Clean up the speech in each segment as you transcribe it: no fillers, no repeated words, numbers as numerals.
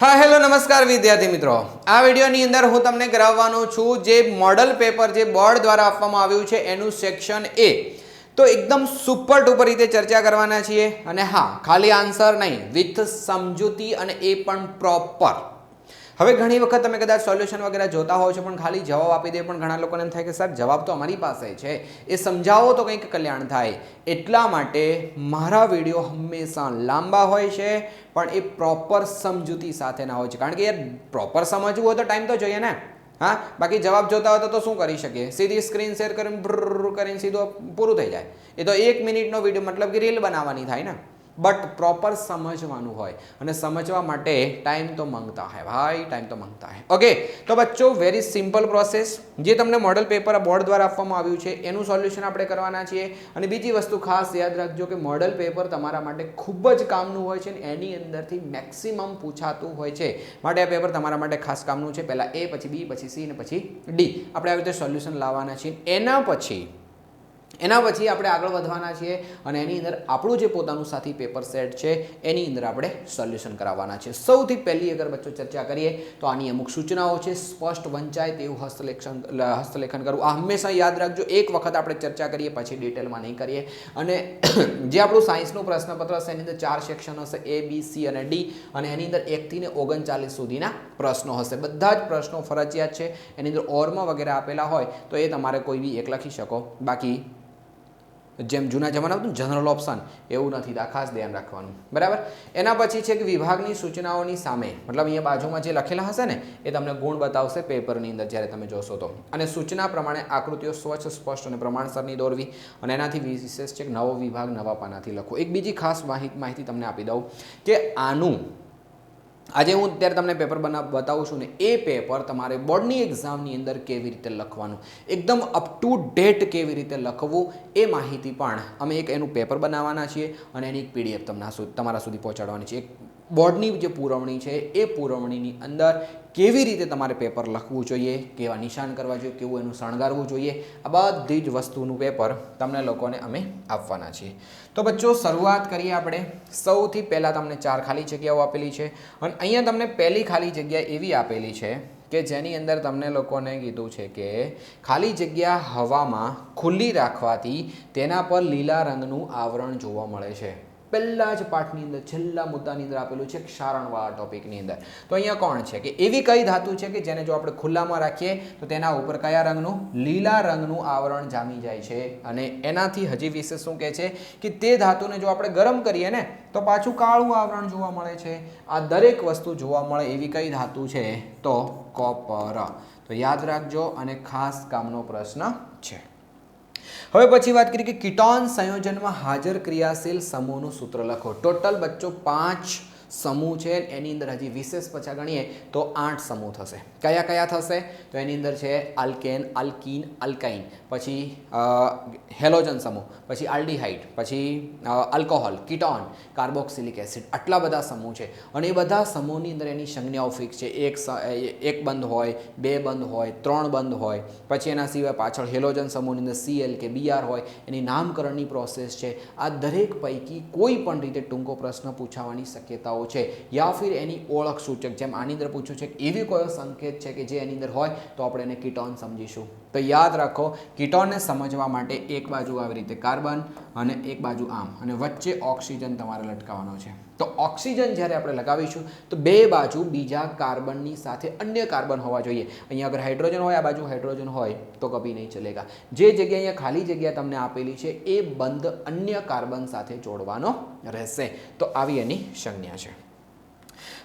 हाँ हेलो नमस्कार विद्यार्थी मित्रों आ विडियोनी अंदर हूँ तमने कराववानो छूं जे मॉडल पेपर जे बोर्ड द्वारा आपवामां आव्युं छे एनुं सेक्शन ए तो एकदम सुपर डुपर रीते चर्चा करवाना छीए अने हाँ खाली आंसर नहीं विथ समजूती अने ए पण प्रॉपर। હવે ઘણી વખત તમે કદાચ સોલ્યુશન વગેરે જોતા હોવ છો પણ ખાલી જવાબ આપી દે પણ ઘણા લોકોને એમ થાય કે સાહેબ જવાબ તો અમારી પાસે છે એ સમજાવો તો કંઈક કલ્યાણ થાય એટલા માટે મારા વિડીયો હંમેશા લાંબા હોય છે પણ એ પ્રોપર સમજૂતી સાથેના હોય છે કારણ કે યાર પ્રોપર સમજવું હોય તો ટાઈમ તો જોઈએ ને। हाँ बाकी जवाब जोता हो तो शू करी सके सीधी स्क्रीन शेर कर सीधो पूरु थी जाए ये तो 1 मिनिटनो विडियो मतलब कि रील बनावानी थाय ने बट प्रॉपर समझवानुं होय अने समझवा माटे टाइम तो मांगता है भाई टाइम तो मांगता है। ओके तो बच्चों वेरी सिंपल प्रोसेस जे तमने मॉडल पेपर बोर्ड द्वारा आपवामां आव्युं छे एनुं सोल्यूशन आपणे करवाना छीए अने बीजी वस्तु खास याद राखजो के मॉडल पेपर तमारा माटे खूब ज कामनुं होय छे एनी अंदरथी मैक्सिमम पूछातुं होय छे माटे आ पेपर तमारा माटे खास कामनुं छे। पहेला ए पछी बी पछी सी ने पछी डी आपणे आ रीते सोल्यूशन लाववाना छीए एना पछी આપણે આગળ વધવાના છીએ અને એની અંદર આપણું જે પોતાનું સાથી પેપર સેટ છે એની અંદર આપણે સોલ્યુશન કરાવવાના છે। સૌથી પહેલી અગર બચ્ચો ચર્ચા કરીએ તો આની અમુક સૂચનાઓ છે સ્પષ્ટ વંચાય તેવું હસ્તલેખન કરવું આ હંમેશા યાદ રાખજો એક વખત આપણે ચર્ચા કરીએ પછી ડિટેલમાં નહીં કરીએ। અને જે આપણું સાયન્સનું પ્રશ્નપત્ર હશે એની અંદર 4 સેક્શન હશે એ બી સી અને ડી અને એની અંદર 1 થી 39 સુધીના પ્રશ્નો હશે બધા જ પ્રશ્નો ફરજિયાત છે એની અંદર ઓરમાં વગેરે આપેલા હોય તો એ તમારે કોઈ બી એક લખી શકો બાકી જેમ જૂના જમાના હતું જનરલ ઓપ્શન એવું નથી આ ખાસ ધ્યાન રાખવાનું બરાબર। એના પછી છે કે વિભાગની સૂચનાઓની સામે મતલબ અહીંયા બાજુમાં જે લખેલા હશે ને એ તમને ગુણ બતાવશે પેપરની અંદર જ્યારે તમે જોશો તો અને સૂચના પ્રમાણે આકૃતિઓ સ્વચ્છ સ્પષ્ટ અને પ્રમાણસરની દોરવી અને એનાથી વિશેષ છે કે નવો વિભાગ નવા પાનાથી લખો। એક બીજી ખાસ માહિતી તમને આપી દઉં કે આનું આજે હું અત્યારે તમને પેપર बताऊँ छूँ ने ए पेपर तमारे बोर्डनी एक्जामनी अंदर केवी रीते लखवानुं एकदम अप टू डेट केवी रीते लखवुं ए माहिती पण अमे एक एनुं पेपर बनाववाना छीए अने एनी एक पीडीएफ तमारा सुधी पहोंचाडवानी छे। बोर्डनी जे पुरवणी छे ए पुरवणीनी अंदर केवी रीते तमारे पेपर लखवुं जोईए केवा निशान करवा जोईए केवुं एनुं शणगारवुं जोईए आ बधी ज वस्तुनुं पेपर तमने लोकोने अमे आपवाना छीए। तो बच्चों शुरुआत करिए आपणे सौथी पहेला तमने 4 खाली जग्याओ आपेली छे अने अहींया तमने पहेली खाली जग्या एवी आपेली छे के जेनी अंदर तमने लोकोने कीधुं छे के खाली जग्या हवामां खुल्ली राखवाथी तेना पर लीला रंगनुं आवरण जोवा मळे छे। पहला ज पाठनी अंदर छेल्ला मुद्दानी अंदर आपेलुं छे क्षारणवाळा टॉपिकनी अंदर तो अहींया कोण छे के एवी कई धातु छे के जेने जो आपणे खुल्लामां राखीए तो तेना उपर कया रंगनुं लीला रंगनुं आवरण जामी जाय छे अने एनाथी हजी विशेष शुं कहे छे कि ते धातुने जो आपणे गरम करीए ने तो पाछुं काळुं आवरण जोवा मळे छे। आ दरेक वस्तु जोवा मळे एवी कई धातु छे तो कॉपर। तो याद राखजो अने खास कामनो प्रश्न छे। હવે પછી વાત કરીએ કે કીટોન સંયોજનમાં હાજર ક્રિયાશીલ સમૂહનું સૂત્ર લખો। ટોટલ બચ્ચો 5 समूह है एनी अंदर हजी विशेष पछा गणीए तो 8 समूह थशे। कया कया थशे तो एनी अंदर छे आल्केन आल्कीन आल्काइन पछी हेलोजन समूह पछी आल्डिहाइड पछी अल्कोहोल कीटोन कार्बोक्सिलिक एसिड आटला बधा समूह है और ये बधा समूहनी अंदर एनी संज्ञाओ फिक्स है एक बंध होय बे बंध होय त्रण बंध होय पछी एना सिवाय पाछळ हेलोजन समूहनी अंदर सीएल के बीआर होय एनी नामकरणनी प्रोसेस है। आ दरेक पैकी कोई पण रीते टूंको प्रश्न पूछावानी शक्यताओ है या फिर एनी ओळख सूचक जेम आनी अंदर पूछ्युं छे एवी कोई संकेत है कि जे एनी अंदर होय तो आपणे एने कीटोन समजीशुं। तो याद राखो कीटोन ने समझवा माटे एक बाजू आवी रीते कार्बन अने एक बाजू आम अने वच्चे ऑक्सीजन तमारे लटकावવાનો છે। तो ऑक्सीजन જ્યારે આપણે લગાવીશું તો બે બાજુ બીજા કાર્બનની સાથે अन्य कार्बन होवा જોઈએ। અહીંયા अगर हाइड्रोजन होय आ बाजू हाइड्रोजन होय तो कभी नहीं चलेगा। जे जग्या અહીંયા खाली जग्या तमने आपेली છે એ બંધ अन्य कार्बन સાથે જોડવાનો રહેશે। तो આવી એની સંજ્ઞા છે।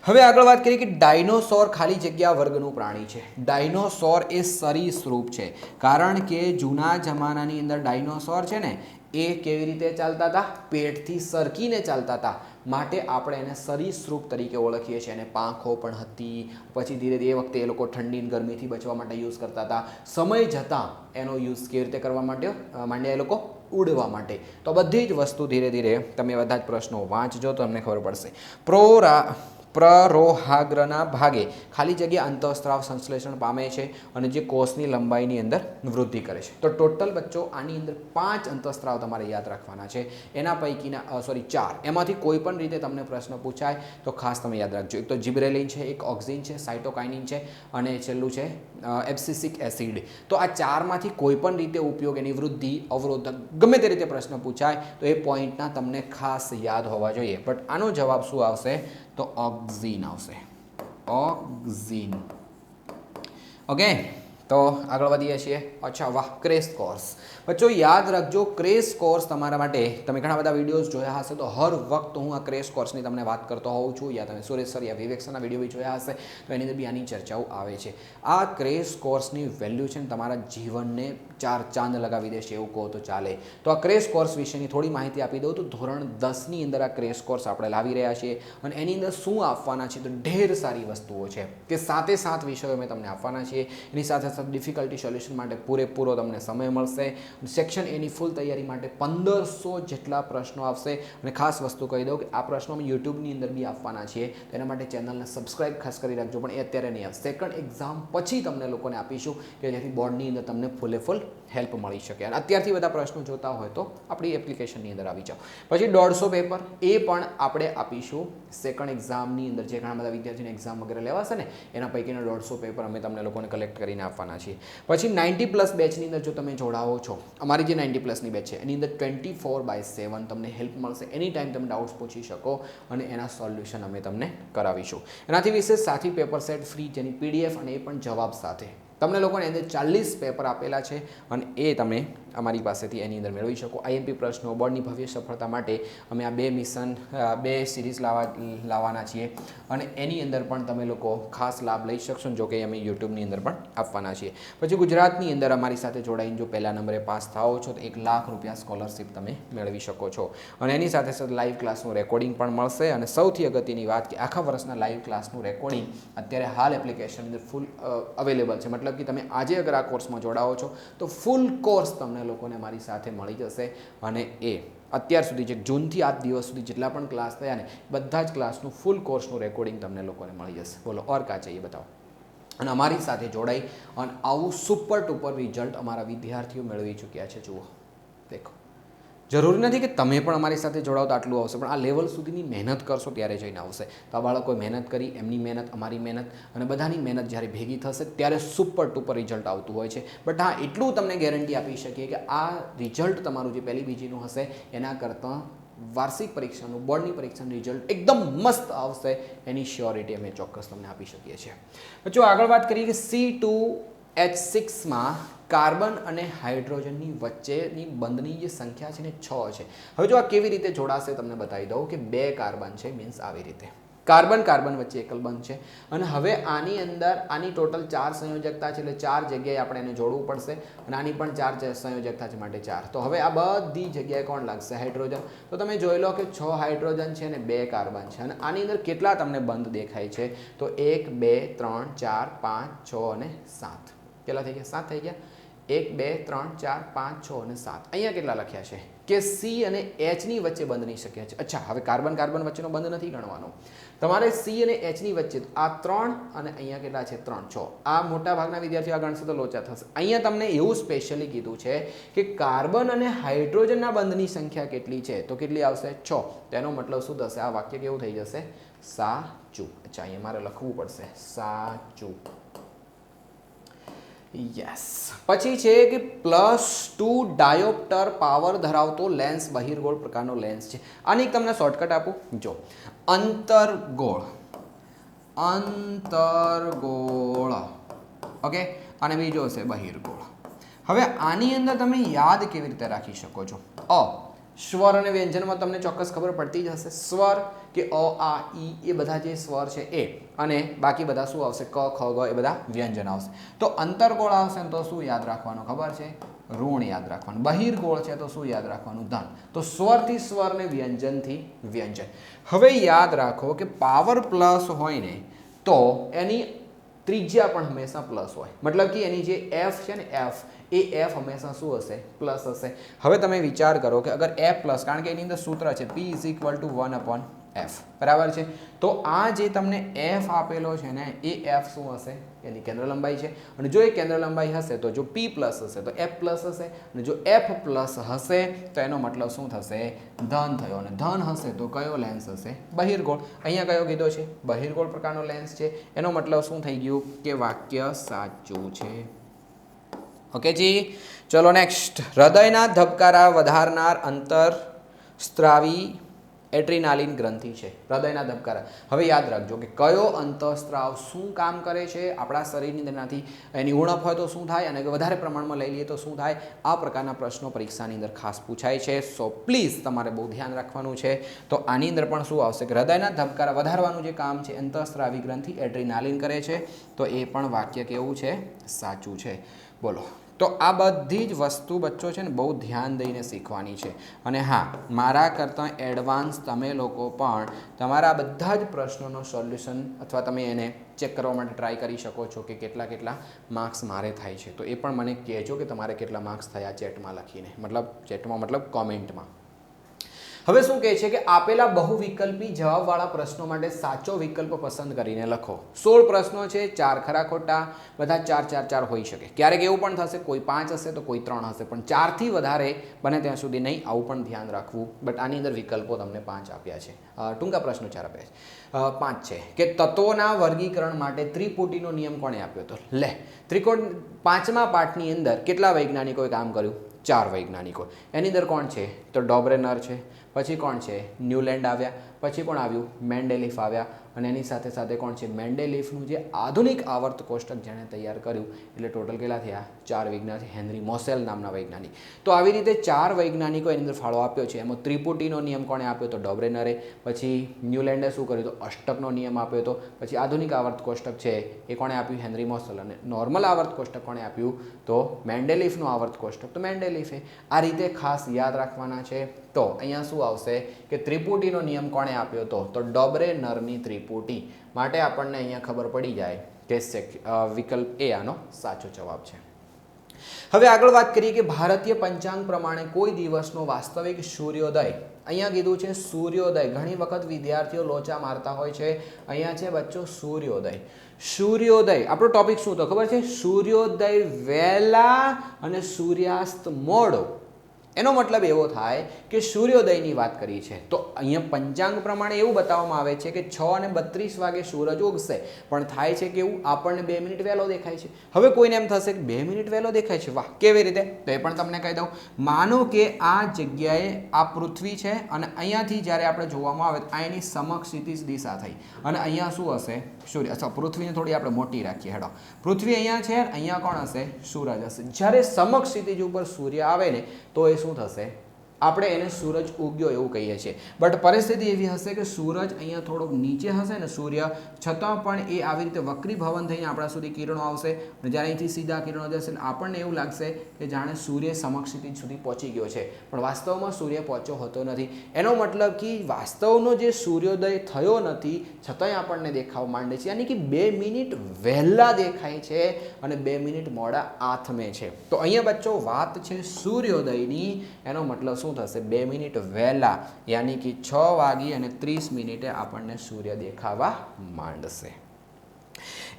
હવે આગળ વાત કરીએ કે ડાયનોસોર ખાલી જગ્યા વર્ગનું પ્રાણી છે। ડાયનોસોર એ સરીસૃપ છે કારણ કે જૂના જમાનાની અંદર ડાયનોસોર છે ને એ કેવી રીતે ચાલતા હતા પેટથી સરકીને ચાલતા હતા માટે આપણે એને સરીસૃપ તરીકે ઓળખીએ છીએ। એને પાંખો પણ હતી પછી ધીરે ધીરે એ વખતે એ લોકો ઠંડી ગરમીથી બચવા માટે યુઝ કરતા હતા। સમય જતાં એનો યુઝ કેવી રીતે કરવા માટે માંડ્યા એ લોકો ઉડવા માટે। તો બધી જ વસ્તુ ધીરે ધીરે તમે બધા જ પ્રશ્નો વાંચજો તો તમને ખબર પડશે। પ્રરોહાગ્રના ભાગે ખાલી જગ્યા અંતઃસ્ત્રાવ સંશ્લેષણ પામે છે અને જે કોષની લંબાઈની અંદર વૃદ્ધિ કરે છે. તો ટોટલ બચ્ચો આની અંદર 5 અંતઃસ્ત્રાવ તમારે યાદ રાખવાના છે. એના પૈકીના 4 એમાંથી કોઈ પણ રીતે તમને પ્રશ્ન પૂછાય તો ખાસ તમે યાદ રાખજો. એક તો જિબ્રેલિન છે, એક ઓક્સિન છે, સાઇટોકાઇનિન છે અને છેલ્લું છે એબ્સિસિક એસિડ. તો આ 4માંથી કોઈ પણ રીતે ઉપયોગ, એની વૃદ્ધિ, અવરોધક, ગમે તે રીતે પ્રશ્ન પૂછાય તો એ પોઈન્ટના તમને ખાસ યાદ હોવા જોઈએ. બટ આનો જવાબ શું આવશે? તો ઓક્ઝિન આવશે. ઓક્ઝિન. ઓકે, તો આગળ વધીએ છીએ. અચ્છા, વાહ, ક્રેશ કોર્સ. બચ્ચો યાદ રાખજો, ક્રેશ કોર્સ તમારા માટે, તમે ઘણા બધા વિડીયોઝ જોયા હશે તો હર વખત હું આ ક્રેશ કોર્સની તમને વાત કરતો હોઉં છું, યા તમે સુરેશ સર યા વિવેક સરના વિડીયો બી જોયા હશે તો એની અંદર બી આની ચર્ચાઓ આવે છે. આ ક્રેશ કોર્સની વેલ્યુ છે ને તમારા જીવનને 4 ચાંદ લગાવી દેશે એવું કહો તો ચાલે. તો આ ક્રેશ કોર્સ વિશેની થોડી માહિતી આપી દઉં તો ધોરણ 10ની અંદર આ ક્રેશ કોર્સ આપણે લાવી રહ્યા છીએ અને એની અંદર શું આપવાના છે તો ઢેર સારી વસ્તુઓ છે કે 7 વિષયો અમે તમને આપવાના છીએ. એની સાથે સાથે ડિફિકલ્ટી સોલ્યુશન માટે પૂરેપૂરો તમને સમય મળશે. સેક્શન એની ફૂલ તૈયારી માટે 1500 જેટલા પ્રશ્નો આવશે. અને ખાસ વસ્તુ કહી દઉં કે આ પ્રશ્નો અમે યુટ્યુબની અંદર બી આપવાના છીએ, તેના માટે ચેનલને સબસ્ક્રાઇબ ખાસ કરી રાખજો. પણ એ અત્યારે નહીં આવે, સેકન્ડ એક્ઝામ પછી તમને લોકોને આપીશું કે જેથી બોર્ડની અંદર તમને ફૂલે ફૂલ હેલ્પ મળી શકે. અને અત્યારથી બધા પ્રશ્નો જોતા હોય તો આપણી એપ્લિકેશનની અંદર આવી જાઓ. પછી 150 પેપર એ પણ આપણે આપીશું સેકન્ડ એક્ઝામની અંદર. જે ઘણા બધા વિદ્યાર્થીને એક્ઝામ વગેરે લેવાશે ને એના પૈકીના 150 પેપર અમે તમને લોકોને કલેક્ટ કરીને આપવાના છીએ. પછી 90+ બેચની અંદર જો તમે જોડાવો છો, અમારી જે 90+ની બેચ છે એની અંદર 24/7 તમને હેલ્પ મળશે. એની ટાઈમ તમે ડાઉટ્સ પૂછી શકો અને એના સોલ્યુશન અમે તમને કરાવીશું. એનાથી વિશેષ સાથી પેપર સેટ ફ્રી, જેની PDF અને એ પણ જવાબ સાથે તમને લોકોને અંદર 40 પેપર આપેલા છે અને એ તમે અમારી પાસેથી એની અંદર મેળવી શકો. IMP પ્રશ્નો, બોર્ડની ભવ્ય સફળતા માટે અમે આ 2 મિશન 2 સિરીઝ લાવવાના છીએ અને એની અંદર પણ તમે લોકો ખાસ લાભ લઈ શકશો. જો કે અમે યુટ્યુબની અંદર પણ આપવાના છીએ. પછી ગુજરાતની અંદર અમારી સાથે જોડાઈને જો પહેલા નંબરે પાસ થાઓ છો તો 1 લાખ રૂપિયા સ્કોલરશિપ તમે મેળવી શકો છો. અને એની સાથે સાથે લાઈવ ક્લાસનું રેકોર્ડિંગ પણ મળશે. અને સૌથી અગત્યની વાત કે આખા વર્ષના લાઈવ ક્લાસનું રેકોર્ડિંગ અત્યારે હાલ એપ્લિકેશન અંદર ફૂલ અવેલેબલ છે. મતલબ કે તમે આજે અગર આ કોર્સમાં જોડાઓ છો તો ફૂલ કોર્સ તમને લોકોને મારી સાથે મળી જશે. અને એ અત્યાર સુધી જે જૂનથી આજ દિવસ સુધી જેટલા પણ ક્લાસ થયા ને બધા જ ક્લાસનું ફૂલ કોર્સનું રેકોર્ડિંગ તમને લોકોને મળી જશે. બોલો ઓર કા चाहिए બતાવો. અને અમારી સાથે જોડાઈ અને આવું સુપર ટુપર રિઝલ્ટ અમારા વિદ્યાર્થીઓ મેળવી ચૂક્યા છે. જુઓ, દેખો, જરૂરી નથી કે તમે પણ અમારી સાથે જોડાઓ તો આટલું આવશે, પણ આ લેવલ સુધીની મહેનત કરશો ત્યારે જઈને આવશે. તો આ બાળકોએ મહેનત કરી, એમની મહેનત, અમારી મહેનત અને બધાની મહેનત જ્યારે ભેગી થશે ત્યારે સુપર ટુપર રિઝલ્ટ આવતું હોય છે. બટ હા, એટલું તમને ગેરંટી આપી શકીએ કે આ રિઝલ્ટ તમારું જે પહેલી બીજીનું હશે એના કરતાં વાર્ષિક પરીક્ષાનું, બોર્ડની પરીક્ષાનું રિઝલ્ટ એકદમ મસ્ત આવશે. એની શ્યોરિટી અમે ચોક્કસ તમને આપી શકીએ છીએ. જો આગળ વાત કરીએ કે C2H6માં કાર્બન અને હાઇડ્રોજનની વચ્ચેની બંધની જે સંખ્યા છે ને 6 છે. હવે જો આ કેવી રીતે જોડાશે તમને બતાવી દઉં કે 2 કાર્બન છે, મીન્સ આવી રીતે કાર્બન કાર્બન વચ્ચે એકલ બંધ છે. અને હવે આની અંદર આની ટોટલ 4 સંયોજકતા છે, એટલે 4 જગ્યાએ આપણે એને જોડવું પડશે. અને આની પણ 4 સંયોજકતા છે માટે 4. તો હવે આ બધી જગ્યાએ કોણ લાગશે? હાઇડ્રોજન. તો તમે જોઈ લો કે 6 હાઇડ્રોજન છે અને 2 કાર્બન છે. અને આની અંદર કેટલા તમને બંધ દેખાય છે? તો 1 2 3 4 5 6 અને 7. કેટલા થઈ ગયા? 7 થઈ ગયા. 1 2 3 4 5 6 અને 7. અહીંયા કેટલા લખ્યા છે કે C અને Hની વચ્ચે બંધની શક્યતા છે. અચ્છા, હવે કાર્બન કાર્બન વચ્ચેનો બંધ નથી ગણવાનો તમારે. C અને Hની વચ્ચે આ 3 અને અહીંયા કેટલા છે? 3 6. આ મોટા ભાગના વિદ્યાર્થીઓ આ ગણશે તો લોચા થશે. અહીંયા તમને એવું સ્પેશિયલી કીધું છે કે કાર્બન અને હાઇડ્રોજનના બંધની સંખ્યા કેટલી છે? તો કેટલી આવશે? 6. તેનો મતલબ શું થશે? આ વાક્ય કેવું થઈ જશે? સાચું. અચ્છા, અહીંયા મારે લખવું પડશે સાચું. યસ. પછી છે કે +2 ડાયોપ્ટર પાવર ધરાવતો લેન્સ બહિર્ગોળ પ્રકારનો લેન્સ છે. આની તમને શોર્ટકટ આપું, જો અંતર્ગોળ, અંતર્ગોળ, ઓકે, અને બીજો છે બહિર્ગોળ. હવે આની અંદર તમે યાદ કેવી રીતે રાખી શકો છો? સ્વર અને વ્યંજનમાં તમને ચોક્કસ ખબર પડતી જ હશે. સ્વર કે અ આ ઈ એ બધા જે સ્વર છે એ, અને બાકી બધા શું આવશે? ક ખ ગ એ બધા વ્યંજન આવશે. તો અંતર્ગોળ આવશે તો શું યાદ રાખવાનું ખબર છે? ઋણ યાદ રાખવાનું. બહિર્ગોળ છે તો શું યાદ રાખવાનું? ધન. તો સ્વરથી સ્વર ને વ્યંજનથી વ્યંજન. હવે યાદ રાખો કે પાવર પ્લસ હોય ને તો એની ત્રિજ્યા પણ હંમેશા પ્લસ હોય. મતલબ કે એની જે F છે ને F, એ F હંમેશા શું હશે? પ્લસ હશે. હવે તમે વિચાર કરો કે અગર F પ્લસ, કારણ કે એની અંદર સૂત્ર છે P = 1/r એફ બરાબર છે। તો આ જે તમને એફ આપેલો છે ને એ એફ શું હશે એની કેન્દ્ર લંબાઈ છે અને જો એ કેન્દ્ર લંબાઈ હશે તો જો પી પ્લસ હશે તો એફ પ્લસ હશે અને જો એફ પ્લસ હશે તો એનો મતલબ શું થશે ધન થયો અને ધન હશે તો કયો લેન્સ હશે બહિર્ગોળ। અહીંયા કયો કીધો છે બહિર્ગોળ પ્રકારનો લેન્સ છે એનો મતલબ શું થઈ ગયું કે વાક્ય સાચું છે। ઓકે જી ચલો નેક્સ્ટ હૃદયના ધબકારા વધારનાર અંતરસ્ત્રાવી એડ્રીનાલિન ગ્રંથિ છે હૃદયના ધબકારા। હવે યાદ રાખજો કે કયો અંતઃસ્ત્રાવ શું કામ કરે છે આપણા શરીરની અંદરથી એની ઉણપ હોય તો શું થાય અને વધારે પ્રમાણમાં લઈ લઈએ તો શું થાય આ પ્રકારના પ્રશ્નો પરીક્ષાની અંદર ખાસ પૂછાય છે। સો પ્લીઝ તમારે બહુ ધ્યાન રાખવાનું છે। તો આની અંદર પણ શું આવશે કે હૃદયના ધબકારા વધારવાનું જે કામ છે અંતઃસ્ત્રાવી ગ્રંથિ એડ્રીનાલિન કરે છે તો એ પણ વાક્ય કેવું છે સાચું છે। બોલો તો આ બધી જ વસ્તુ બચ્ચો છે ને બહુ ધ્યાન દઈને શીખવાની છે અને હા મારા કરતાં એડવાન્સ તમે લોકો પણ તમારા બધા જ પ્રશ્નોનો સોલ્યુશન અથવા તમે એને ચેક કરવા માટે ટ્રાય કરી શકો છો કે કેટલા માર્ક્સ મારે થાય છે તો એ પણ મને કહેજો કે તમારે કેટલા માર્ક્સ થયા ચેટમાં લખીને મતલબ કોમેન્ટમાં। હવે શું કહે છે કે આપેલા બહુવિકલ્પી જવાબવાળા પ્રશ્નો માટે સાચો વિકલ્પ પસંદ કરીને લખો। 16 પ્રશ્નો છે 4 ખરા ખોટા બધા 4 હોઈ શકે ક્યારેક એવું પણ થશે કોઈ 5 હશે તો કોઈ 3 હશે પણ 4 થી વધારે બને ત્યાં સુધી નહીં આવું પણ ધ્યાન રાખવું। બટ આની અંદર વિકલ્પો તમને 5 આપ્યા છે ટૂંકા પ્રશ્નો 4 આપ્યા છે 5 છે કે તત્વોના વર્ગીકરણ માટે ત્રિપુટીનો નિયમ કોણે આપ્યો હતો લે ત્રિકોણ 5મા પાઠની અંદર કેટલા વૈજ્ઞાનિકોએ કામ કર્યું 4 વૈજ્ઞાનિકો એની અંદર કોણ છે તો ડોબ્રેનર છે પછી કોણ છે ન્યુલેન્ડ આવ્યા પછી કોણ આવ્યું મેન્ડેલિફ આવ્યા અને એની સાથે સાથે કોણ છે મેન્ડેલિફનું જે આધુનિક આવર્ત કોષ્ટક જેણે તૈયાર કર્યું એટલે ટોટલ કેટલા થયા 4 વૈજ્ઞાનિક હેનરી મોસેલ નામના વૈજ્ઞાનિક। તો આવી રીતે 4 વૈજ્ઞાનિકો એની અંદર ફાળો આપ્યો છે એમાં ત્રિપુટીનો નિયમ કોણે આપ્યો તો ડોબ્રેનરે પછી ન્યુલેન્ડે શું કર્યું તો અષ્ટકનો નિયમ આપ્યો હતો પછી આધુનિક આવર્ત કોષ્ટક છે એ કોણે આપ્યું હેનરી મોસેલ અને નોર્મલ આવર્ત કોષ્ટક કોણે આપ્યું તો મેન્ડેલિફનું આવર્ત કોષ્ટક તો મેન્ડેલિફે આ રીતે ખાસ યાદ રાખવાના છે। તો અહીંયા શું આવશે કે ત્રિપુટીનો નિયમ કોણે આપ્યો હતો તો ડોબ્રેનરની ત્રિપુટી માટે આપણને અહીંયા ખબર પડી જાય કે વિકલ્પ એ આનો સાચો જવાબ છે। હવે આગળ વાત કરીએ કે ભારતીય પંચાંગ પ્રમાણે કોઈ દિવસનો વાસ્તવિક સૂર્યોદય અહીંયા કીધું છે સૂર્યોદય ઘણી વખત વિદ્યાર્થીઓ લોચા મારતા હોય છે અહીંયા છે બચ્ચો સૂર્યોદય આપણો ટોપિક શું તો ખબર છે સૂર્યોદય વહેલા અને સૂર્યાસ્ત મોડો એનો મતલબ એવો થાય કે સૂર્યોદયની વાત કરી છે તો અહીંયા પંચાંગ પ્રમાણે એવું બતાવવામાં આવે છે કે 6:32 વાગે સૂરજ ઉગશે પણ થાય છે કે એવું આપણને 2 મિનિટ વહેલો દેખાય છે। હવે કોઈને એમ થશે કે 2 મિનિટ વહેલો દેખાય છે વાહ કેવી રીતે તો એ પણ તમને કહી દઉં માનો કે આ જગ્યાએ આ પૃથ્વી છે અને અહીંયાથી જ્યારે આપણે જોવામાં આવે તો અહીંની સમક્ષ ક્ષિતિજ દિશા થઈ અને અહીંયા શું હશે સૂર્ય અથવા પૃથ્વીને થોડી આપણે મોટી રાખીએ હેડો પૃથ્વી અહીંયા છે અહીંયા કોણ હશે સૂરજ હશે જ્યારે સમક્ષ ક્ષિતિજ ઉપર સૂર્ય આવે ને તો એ શું થશે આપણે એને સૂરજ ઉગ્યો એવું કહીએ છીએ બટ પરિસ્થિતિ એવી હશે કે સૂરજ અહીંયા થોડોક નીચે હશે ને સૂર્ય છતાં પણ એ આવી રીતે વક્રી ભવન થઈને આપણા સુધી કિરણો આવશે અને જ્યારે અહીંથી સીધા કિરણો જશે ને આપણને એવું લાગશે કે જાણે સૂર્ય સમક્ષ ક્ષિતિજ સુધી પહોંચી ગયો છે પણ વાસ્તવમાં સૂર્ય પહોંચ્યો હોતો નથી। એનો મતલબ કે વાસ્તવનો જે સૂર્યોદય થયો નથી છતાંય આપણને દેખાવ માંડે છે યાની કે 2 મિનિટ વહેલા દેખાય છે અને 2 મિનિટ મોડા આથમે છે। તો અહીંયા બચ્ચો વાત છે સૂર્યોદયની એનો મતલબ શું થશે 2 મિનિટ વહેલા યાની કે 6:30 આપણને સૂર્ય દેખાવા માંડશે।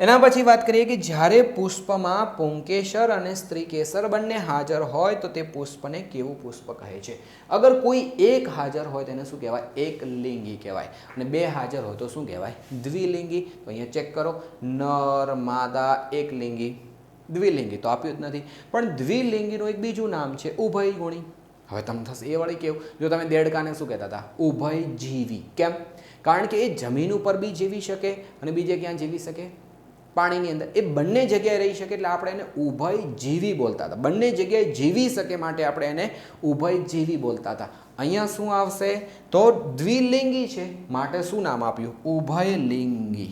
એના પછી વાત કરીએ કે જ્યારે પુષ્પમાં પુંકેસર અને સ્ત્રીકેસર બંને હાજર હોય તો તે પુષ્પને કેવું પુષ્પ કહે છે અગર કોઈ એક હાજર હોય તેને શું કહેવાય એકલિંગી કહેવાય અને 2 હાજર હોય તો શું કહેવાય દ્વિલિંગી। તો અહીંયા ચેક કરો નર માદા એકલિંગી દ્વિલિંગી તો આપ્યું જ નથી પણ દ્વિલિંગીનું એક બીજું નામ છે ઉભયગુણી। હવે તમને થશે એ વળી કેવું જો તમે દેડકાને શું કહેતા હતા ઉભયજીવી કેમ કારણ કે એ જમીન ઉપર બી જીવી શકે અને બીજે ક્યાં જીવી શકે પાણીની અંદર એ બંને જગ્યાએ રહી શકે એટલે આપણે એને ઉભયજીવી બોલતા હતા બંને જગ્યાએ જીવી શકે માટે આપણે એને ઉભયજીવી બોલતા હતા। અહીંયા શું આવશે તો દ્વિલિંગી છે માટે શું નામ આપ્યું ઉભયલિંગી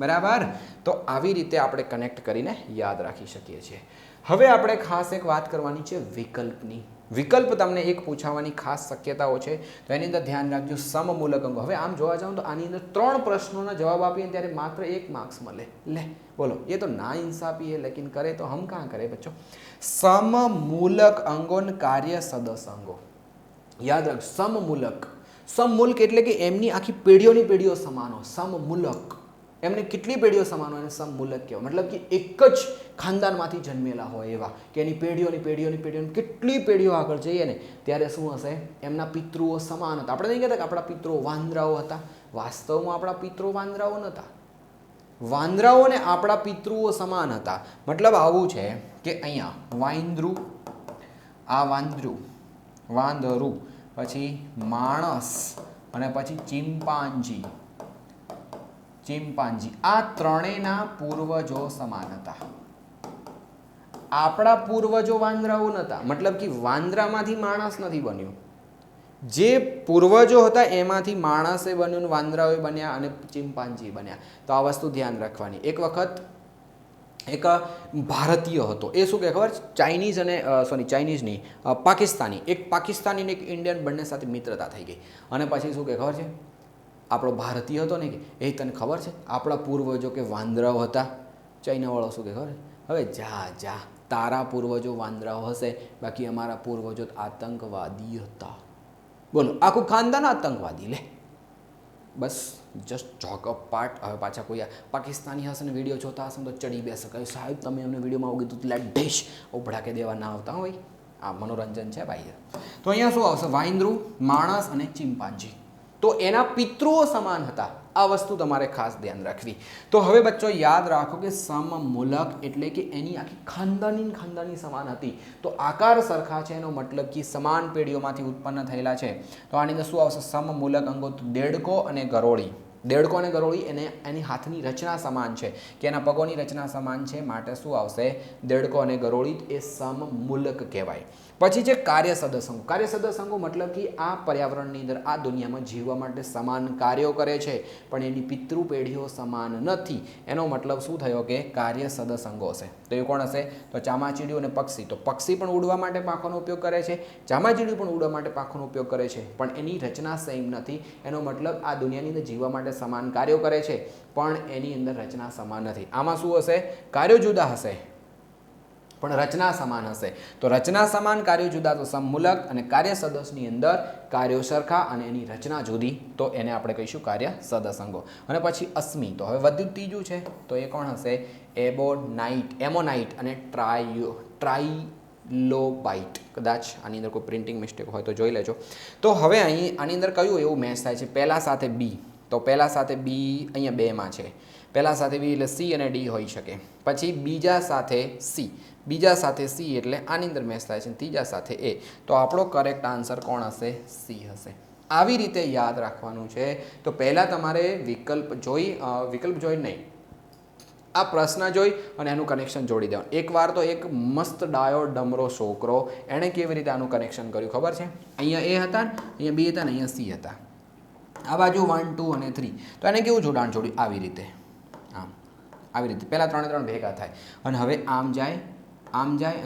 બરાબર। તો આવી રીતે આપણે કનેક્ટ કરીને યાદ રાખી શકીએ છીએ। હવે આપણે ખાસ એક વાત કરવાની છે વિકલ્પની વિકલ્પ તમને એક પૂછાવાની ખાસ શક્યતાઓ છે તો એની અંદર ધ્યાન રાખજો સમમૂલક અંગો। હવે આમ જોવા જાઉં તો આની અંદર 3 પ્રશ્નોના જવાબ આપીએ ત્યારે માત્ર 1 માર્ક્સ મળે લે બોલો ये तो ना इंसाफी है लेकिन करे तो हम कहाँ करें बच्चों सममूलक अंगों कार्य सदस्य अंगो याद रख सममूलक સમમુલ્ક એટલે કે એમની આખી પેઢીઓની પેઢીઓ સમાન હોય. સમમુલક એમને કેટલી પેઢીઓ સમાન હોય અને સમમુલક કહેવાય. મતલબ કે એક જ ખાનદાનમાંથી જન્મેલા હોય એવા કે એની પેઢીઓની કેટલી પેઢીઓ આગળ જઈએ ને ત્યારે શું હશે, એમના પિતૃઓ સમાન હતા. આપણે નહીં કહેતા કે આપણા પિતૃઓ વાંદરાઓ હતા. વાસ્તવમાં આપણા પિતૃઓ વાંદરાઓ નહોતા. વાંદરાઓ અને આપણા પિતૃઓ સમાન હતા. મતલબ આવું છે કે અહીંયા વાંદરું, આ વાંદરું, પછી માણસ અને પછી ચિમ્પાન્જી, આ ત્રણેયના પૂર્વજો સમાન હતા. આપણા પૂર્વજો વાંદરાઓ નહોતા. મતલબ કે વાંદરામાંથી માણસ નથી બન્યું. જે પૂર્વજો હતા એમાંથી માણસે બન્યું, વાંદરાઓ બન્યા અને ચિમ્પાન્જી બન્યા. તો આ વસ્તુ ધ્યાન રાખવાની. એક વખત એક ભારતીય હતો, એ શું કહે ખબર, ચાઇનીઝ અને ચાઇનીઝ નહીં, પાકિસ્તાની, એક પાકિસ્તાની અને એક ઇન્ડિયન બંને સાથે મિત્રતા થઈ ગઈ. અને પછી શું કહે ખબર છે, આપણો ભારતીય હતો ને કે એ તને ખબર છે આપણા પૂર્વજો કે વાંદરાઓ હતા. ચાઇનાવાળો શું કહે ખબર, હવે જા તારા પૂર્વજો વાંદરાઓ હશે, બાકી અમારા પૂર્વજો આતંકવાદી હતા. બોલો, આખું ખાનદાન આતંકવાદી. લે બસ જસ્ટ જોક અપ પાર્ટ. હવે પાછા કોઈ પાકિસ્તાની હશે ને વિડીયો જોતા હશે તો ચડી બેસે કે સાહેબ તમે અમને વિડીયોમાં આવું કીધું એટલે ઢેશ ઉભડા કે દેવા ના આવતા હોય. આ મનોરંજન છે ભાઈ. તો અહીંયા શું આવશે, વાંદરું, માણસ અને ચિમ્પાન્જી. તો એના પિતૃઓ સમાન હતા. આ વસ્તુ તમારે ખાસ ધ્યાન રાખવી. તો હવે બચ્ચો યાદ રાખો કે સમમુલક એટલે કે એની આખી ખાનદાની સમાન હતી. તો આકાર સરખા છે એનો મતલબ કે સમાન પેઢીઓમાંથી ઉત્પન્ન થયેલા છે. તો આની અંદર શું આવશે, સમમુલક અંગો, દેડકો અને ગરોળી. દેડકો અને ગરોળી એની હાથની રચના સમાન છે કે એના પગોની રચના સમાન છે, માટે શું આવશે, દેડકો અને ગરોળી એ સમમુલક કહેવાય. પછી છે કાર્ય સદસંગો. કાર્ય સદસંગો મતલબ કે આ પર્યાવરણની અંદર, આ દુનિયામાં જીવવા માટે સમાન કાર્યો કરે છે પણ એની પિતૃ પેઢીઓ સમાન નથી. એનો મતલબ શું થયો કે કાર્ય સદસંગો હશે. તો એ કોણ હશે, તો ચામાચીડિયું અને પક્ષી. તો પક્ષી પણ ઉડવા માટે પાંખોનો ઉપયોગ કરે છે, ચામાચીડિયું પણ ઉડવા માટે પાંખોનો ઉપયોગ કરે છે, પણ એની રચના સેમ નથી. એનો મતલબ આ દુનિયાની અંદર જીવવા માટે સમાન કાર્યો કરે છે પણ એની અંદર રચના સમાન નથી. આમાં શું હશે, કાર્યો જુદા હશે પણ રચના સમાન હશે. તો રચના સમાન, કાર્યો જુદા, તો સમમુલક, અને કાર્ય સદસની અંદર કાર્યો સરખા અને એની રચના જુદી, તો એને આપણે કહીશું કાર્ય સદસંગો. અને પછી અસ્મિ. તો હવે વધ્યું ત્રીજું છે, તો એ કોણ હશે, એમોનાઇટ અને ટ્રાઇલોબાઇટ. કદાચ આની અંદર કોઈ પ્રિન્ટિંગ મિસ્ટેક હોય તો જોઈ લેજો. તો હવે અહીં આની અંદર કયું એવું મેચ થાય છે, પહેલા સાથે બી. તો પહેલા સાથે બી અહીંયા બેમાં છે. પહેલા સાથે બી એટલે સી અને ડી હોઈ શકે. પછી બીજા સાથે સી એટલે આની અંદર મેચ થાય છે, ત્રીજા સાથે એ. તો આપણો કરેક્ટ આન્સર કોણ હશે, સી હશે. આવી રીતે યાદ રાખવાનું છે. તો પહેલાં તમારે વિકલ્પ જોઈ નહીં, આ પ્રશ્ન જોઈ અને એનું કનેક્શન જોડી દેવાનું. એકવાર તો એક મસ્ત ડાયો ડમરો છોકરો, એણે કેવી રીતે આનું કનેક્શન કર્યું ખબર છે, અહીંયા એ હતા, અહીંયા બી હતા ને અહીંયા સી હતા, આ બાજુ 1 2 અને 3. તો એને કેવું જોડાણ જોડ્યું, આવી રીતે, આવી રીતે. પહેલાં 3 3 ભેગા થાય અને હવે આમ જાય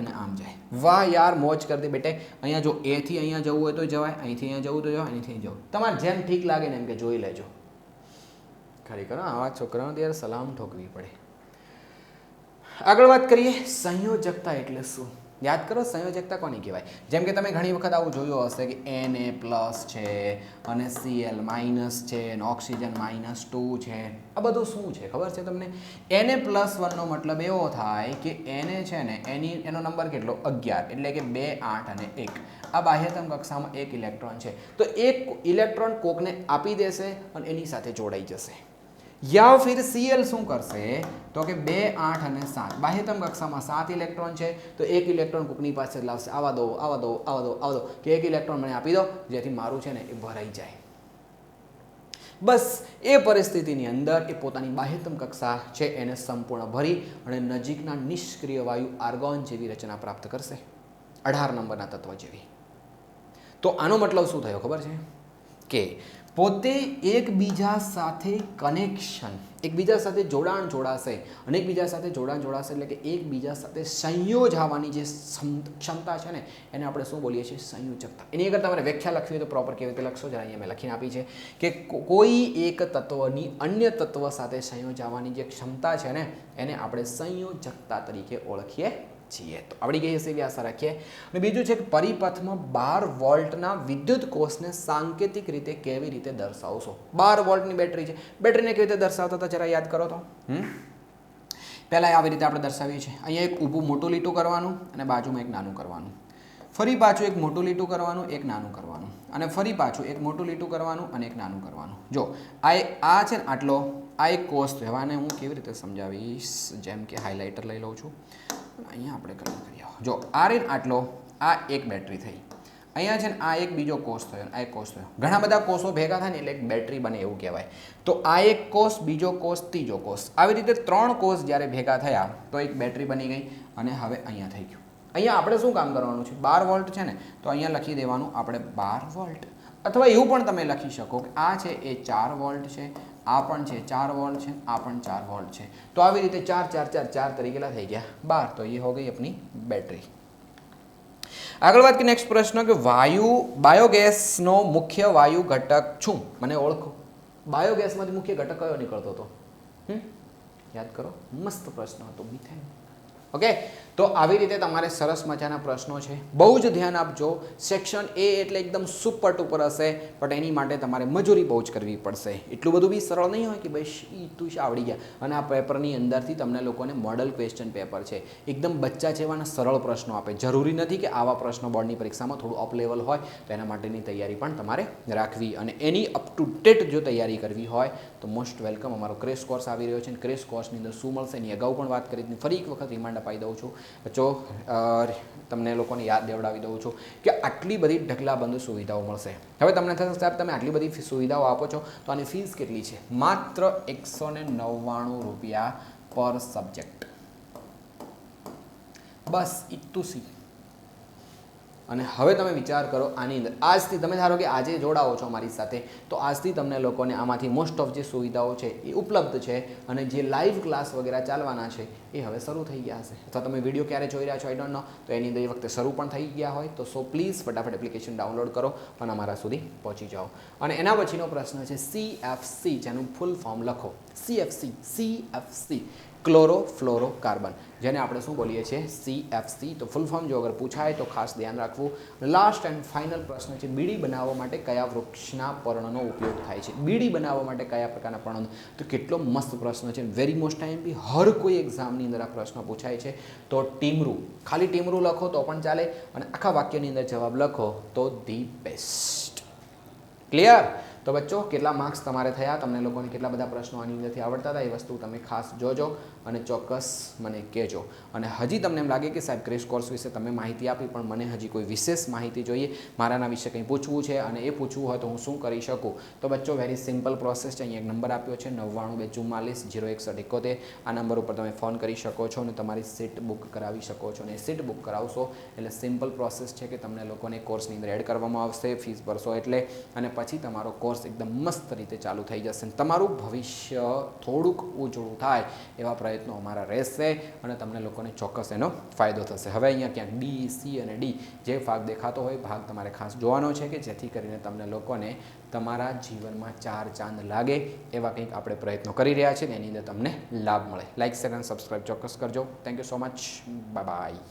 અને આમ જાય. વાહ યાર, મોજ કરતી બેટે. અહીંયા જો એથી અહીંયા જવું હોય તો જવાય, અહીંથી અહીંયા જવું તો જવાય, અહીંથી અહીં જવું. તમારે જેમ ઠીક લાગે ને એમ કે જોઈ લેજો. ખરેખર આવા છોકરાઓને ત્યારે સલામ ઠોકવી પડે. આગળ વાત કરીએ, સંયોજકતા એટલે શું? યાદ કરો, સંયોજકતા કોને કહેવાય? જેમ કે તમે ઘણી વખત આવું જોયું હશે કે Na+ છે અને Cl- છે અને ઓક્સિજન -2 છે. આ બધું શું છે ખબર છે તમને? Na+1 નો મતલબ એવો થાય કે Na છે ને એનો નંબર કેટલો, 11, એટલે કે 2 8 અને 1. આ બાહ્યતમ કક્ષામાં એક ઇલેક્ટ્રોન છે. તો એક ઇલેક્ટ્રોન કોકને આપી દેશે અને એની સાથે જોડાઈ જશે. યા ફિર Cl શું કરશે, તો કે 2 8 અને 7, બાહ્યતમ કક્ષામાં 7 ઇલેક્ટ્રોન છે, તો એક ઇલેક્ટ્રોન કોકની પાસે લાવશે, આવા દો કે એક ઇલેક્ટ્રોન મને આપી દો જેથી મારું છે ને એ ભરાઈ જાય. બસ એ પરિસ્થિતિની અંદર એ પોતાની બાહ્યતમ કક્ષા છે એને સંપૂર્ણ ભરી અને નજીકના નિષ્ક્રિય વાયુ આર્ગોન જેવી રચના પ્રાપ્ત કરશે, 18 નંબરના તત્વ જેવી. તો આનો મતલબ શું થયો ખબર છે કે પોતે એકબીજા સાથે કનેક્શન, એકબીજા સાથે જોડાણ જોડાશે અને એકબીજા સાથે જોડાણ જોડાશે એટલે કે એકબીજા સાથે સંયોજાવાની જે ક્ષમતા છે ને એને આપણે શું બોલીએ છીએ, સંયોજકતા. એની અગર તમારે વ્યાખ્યા લખવી હોય તો પ્રોપર કેવી રીતે લખશો, જરા અહીંયા મેં લખીને આપી છે કે કોઈ એક તત્વની અન્ય તત્વ સાથે સંયોજાવાની જે ક્ષમતા છે ને એને આપણે સંયોજકતા તરીકે ઓળખીએ છીએ. તો આવડી ગઈ હશે એવી આશા રાખીએ. અને બીજું છે કે પરિપથમાં 12 વોલ્ટના વિદ્યુત કોષને સાંકેતિક રીતે કેવી રીતે દર્શાવશો? 12 વોલ્ટની બેટરી છે, બેટરીને કેવી રીતે દર્શાવતા હતા જરા યાદ કરો તો. પહેલાં આવી રીતે આપણે દર્શાવીએ છીએ. અહીંયા એક ઊભું મોટું લીટું કરવાનું અને બાજુમાં એક નાનું કરવાનું, ફરી પાછું એક મોટું લીટું કરવાનું, એક નાનું કરવાનું, અને ફરી પાછું એક મોટું લીટું કરવાનું અને એક નાનું કરવાનું. જો આ છે ને આટલો, આ એક કોષ થયો. આને હું કેવી રીતે સમજાવીશ, જેમ કે હાઇલાઇટર લઈ લઉં છું, અહીંયા આપણે કલર કરી આવો. જો આ રીત આટલો, આ એક બેટરી થઈ. અહીંયા છે ને આ એક બીજો કોષ થયો, આ એક કોષ થયો. ઘણા બધા કોષો ભેગા થાય ને એટલે એક બેટરી બને એવું કહેવાય. તો આ એક કોષ, બીજો કોષ, ત્રીજો કોષ, આવી રીતે 3 કોષ જ્યારે ભેગા થયા તો એક બેટરી બની ગઈ. અને હવે અહીંયા થઈ ગયું. અહીંયા આપણે શું કામ કરવાનું છે? 12 વોલ્ટ છે ને, તો અહીંયા લખી દેવાનું આપણે 12 વોલ્ટ. અથવા એવું પણ તમે લખી શકો કે આ છે એ 4 વોલ્ટ છે, આ પણ છે 4 વોલ્ટ છે, આ પણ 4 વોલ્ટ છે. તો આવી રીતે 4 4 4 4 તરીકેલા થઈ ગયા 12. તો એ હો ગઈ अपनी બેટરી. આગળ વાત કે નેક્સ્ટ પ્રશ્ન કે બાયોગેસનો મુખ્ય વાયુ ઘટક શું? મને ઓળખો. બાયોગેસમાંથી મુખ્ય ઘટક કયો નીકળતો હતો? યાદ કરો. મસ્ત પ્રશ્ન હતો, મિથેન. ઓકે, તો આવી રીતે તમારે સરસ મજાના પ્રશ્નો છે. બહુ જ ધ્યાન આપજો. સેક્શન એ એટલે એકદમ સુપર ટુપર હશે, પણ એની માટે તમારે મજૂરી બહુ જ કરવી પડશે. એટલું બધું બી સરળ નહીં હોય કે ભાઈ તું આવડી ગયા. અને આ પેપરની અંદરથી તમને લોકોને મોડલ ક્વેશ્ચન પેપર છે, એકદમ બચ્ચા જેવાના સરળ પ્રશ્નો આપે. જરૂરી નથી કે આવા પ્રશ્નો બોર્ડની પરીક્ષામાં થોડું અપ લેવલ હોય, તો એના માટેની તૈયારી પણ તમારે રાખવી. અને એની અપ ટુ ડેટ જો તૈયારી કરવી હોય તો મોસ્ટ વેલકમ. અમારો ક્રેશ કોર્સ આવી રહ્યો છે. ક્રેશ કોર્સની અંદર શું મળશે એની અગાઉ પણ વાત કરી, ફરી એક વખત રિમાઇન્ડ અપાઈ દઉં છું. બચ્ચો તમને લોકોને યાદ દેવડાવી દઉં છું કે આટલી બધી ઢગલાબંધ સુવિધાઓ મળશે. હવે તમને થશે સાહેબ તમે આટલી બધી સુવિધાઓ આપો છો તો આની ફીસ કેટલી છે? માત્ર 199 રૂપિયા પર સબ્જેક્ટ. બસ ઇટુ સી. અને હવે તમે વિચાર કરો આની અંદર આજથી તમે ધારો કે આજે જોડાઓ છો અમારી સાથે, તો આજથી તમને લોકોને આમાંથી મોસ્ટ ઓફ જે સુવિધાઓ છે એ ઉપલબ્ધ છે. અને જે લાઈવ ક્લાસ વગેરે ચાલવાના છે એ હવે શરૂ થઈ ગયા હશે. અથવા તમે વિડીયો ક્યારે જોઈ રહ્યા છો આઈ ડોન્ટ નો, તો એની અંદર એ વખતે શરૂ પણ થઈ ગયા હોય. તો સો પ્લીઝ ફટાફટ એપ્લિકેશન ડાઉનલોડ કરો અને અમારા સુધી પહોંચી જાઓ. અને એના પછીનો પ્રશ્ન છે CFC, જેનું ફૂલ ફોર્મ લખો. CFC ક્લોરોફ્લોરોકાર્બન, જેને આપણે શું બોલીએ છીએ? CFC. તો ફૂલ ફોર્મ જો અગર પૂછાય તો ખાસ ધ્યાન રાખવું. લાસ્ટ એન્ડ ફાઇનલ પ્રશ્ન છે, બીડી બનાવવા માટે કયા વૃક્ષના પર્ણનો ઉપયોગ થાય છે? બીડી બનાવવા માટે કયા પ્રકારના પર્ણનો? તો કેટલો મસ્ત પ્રશ્ન છે, વેરી મોસ્ટ ટાઈમ બી હર કોઈ એક્ઝામની અંદર આ પ્રશ્ન પૂછાય છે. તો ટીમરૂ, ખાલી ટીમરૂ લખો તો પણ ચાલે, અને આખા વાક્યની અંદર જવાબ લખો તો ધી બેસ્ટ. ક્લિયર? તો બચ્ચો કેટલા માર્ક્સ તમારે થયા, તમને લોકોને કેટલા બધા પ્રશ્નો આની અંદરથી આવડતા હતા, એ વસ્તુ તમે ખાસ જોજો અને ચોક્કસ મને કહેજો. અને હજી તમને એમ લાગે કે સાહેબ ક્રેશ કોર્સ વિશે તમે માહિતી આપી, પણ મને હજી કોઈ વિશેષ માહિતી જોઈએ, મારાના વિશે કંઈ પૂછવું છે અને એ પૂછવું હોય તો હું શું કરી શકું? તો બચ્ચો વેરી સિમ્પલ પ્રોસેસ છે. અહીંયા એક નંબર આપ્યો છે 9924406171. આ નંબર ઉપર તમે ફોન કરી શકો છો અને તમારી સીટ બુક કરાવી શકો છો. અને સીટ બુક કરાવશો એટલે સિમ્પલ પ્રોસેસ છે કે તમને લોકોને કોર્સની અંદર એડ કરવામાં આવશે, ફીસ ભરશો એટલે, અને પછી તમારો કોર્સ એકદમ મસ્ત રીતે ચાલુ થઈ જશે. તમારું ભવિષ્ય થોડુંક ઉજળું થાય એવા પ્રયત્નો અમારા રહેશે અને તમને લોકોને ચોક્કસ એનો ફાયદો થશે. હવે અહીંયા ક્યાંક ડી, સી અને ડી જે ભાગ દેખાતો હોય ભાગ તમારે ખાસ જોવાનો છે, કે જેથી કરીને તમને લોકોને તમારા જીવનમાં 4 ચાંદ લાગે એવા કંઈક આપણે પ્રયત્નો કરી રહ્યા છીએ ને એની અંદર તમને લાભ મળે. લાઇક, શેર અને સબસ્ક્રાઈબ ચોક્કસ કરજો. Thank you so much. Bye bye.